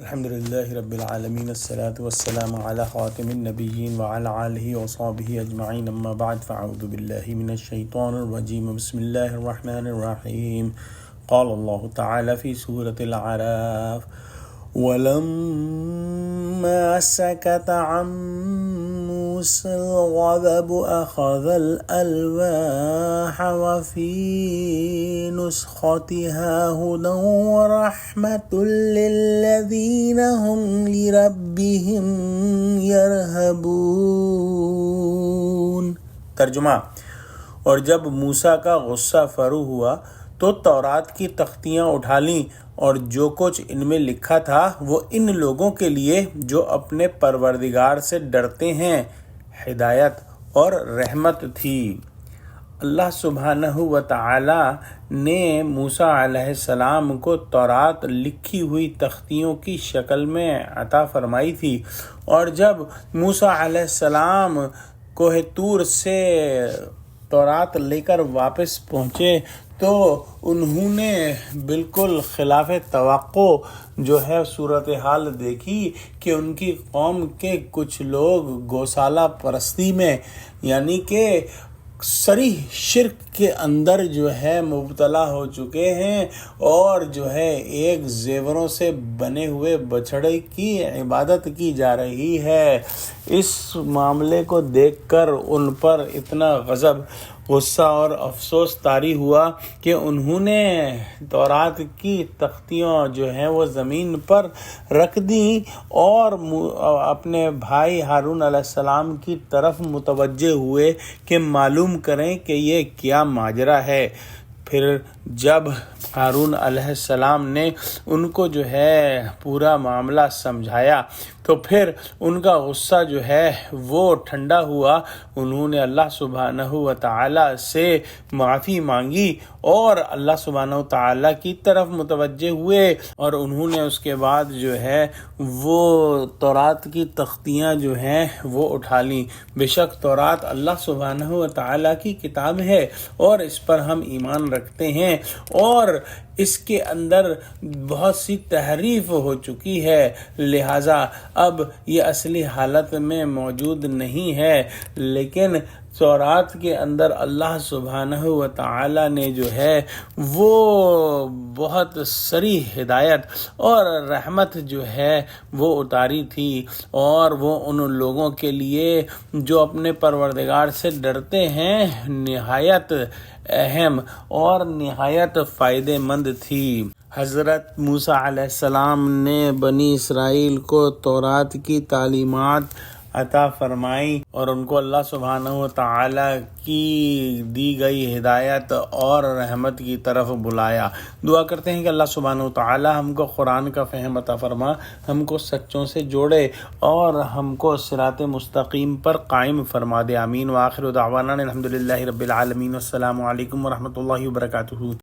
الحمد لله رب العالمين الصلاة والسلام على خاتم النبيين وعلى آله وصحبه أجمعين أما بعد فأعوذ بالله من الشيطان الرجيم بسم الله الرحمن الرحيم قال الله تعالى في سورة الأعراف ولما سكت عن موسى الغضب أخذ الألواح وفي نسختها هدى ورحمة للذين هم لربهم يرهبون۔ ترجمہ: اور جب موسیٰ کا غصہ فرو ہوا تو تورات کی تختیاں اٹھا لیں اور جو کچھ ان میں لکھا تھا وہ ان لوگوں کے لیے جو اپنے پروردگار سے ڈرتے ہیں ہدایت اور رحمت تھی۔ اللہ سبحانہ و تعالی نے موسیٰ علیہ السلام کو تورات لکھی ہوئی تختیوں کی شکل میں عطا فرمائی تھی، اور جب موسیٰ علیہ السلام کوہ طور سے تورات لے کر واپس پہنچے تو انہوں نے بالکل خلاف توقع جو ہے صورتحال دیکھی کہ ان کی قوم کے کچھ لوگ گوسالہ پرستی میں یعنی کہ صریح شرک کے اندر جو ہے مبتلا ہو چکے ہیں، اور جو ہے ایک زیوروں سے بنے ہوئے بچھڑے کی عبادت کی جا رہی ہے۔ اس معاملے کو دیکھ کر ان پر اتنا غضب، غصہ اور افسوس طاری ہوا کہ انہوں نے تورات کی تختیاں جو ہیں وہ زمین پر رکھ دیں اور اپنے بھائی ہارون علیہ السلام کی طرف متوجہ ہوئے کہ معلوم کریں کہ یہ کیا ماجرا ہے۔ پھر جب ہارون علیہ السلام نے ان کو جو ہے پورا معاملہ سمجھایا تو پھر ان کا غصہ جو ہے وہ ٹھنڈا ہوا۔ انہوں نے اللہ سبحانہ و تعالی سے معافی مانگی اور اللہ سبحانہ و تعالی کی طرف متوجہ ہوئے، اور انہوں نے اس کے بعد جو ہے وہ تورات کی تختیاں جو ہیں وہ اٹھا لیں۔ بے شک تورات اللہ سبحانہ و تعالی کی کتاب ہے اور اس پر ہم ایمان رکھتے ہیں، اور اس کے اندر بہت سی تحریف ہو چکی ہے، لہٰذا اب یہ اصلی حالت میں موجود نہیں ہے، لیکن تورات کے اندر اللہ سبحانہ و تعالی نے جو ہے وہ بہت صریح ہدایت اور رحمت جو ہے وہ اتاری تھی، اور وہ ان لوگوں کے لیے جو اپنے پروردگار سے ڈرتے ہیں نہایت اہم اور نہایت فائدہ مند تھی۔ حضرت موسیٰ علیہ السلام نے بنی اسرائیل کو تورات کی تعلیمات عطا فرمائی اور ان کو اللہ سبحانہ و تعالی کی دی گئی ہدایت اور رحمت کی طرف بلایا۔ دعا کرتے ہیں کہ اللہ سبحانہ و تعالی ہم کو قرآن کا فہم عطا فرما، ہم کو سچوں سے جوڑے اور ہم کو صراط مستقیم پر قائم فرما دے۔ آمین۔ وآخر دعوانا الحمد للہ رب العالمین۔ السلام علیکم ورحمۃ اللہ وبرکاتہ۔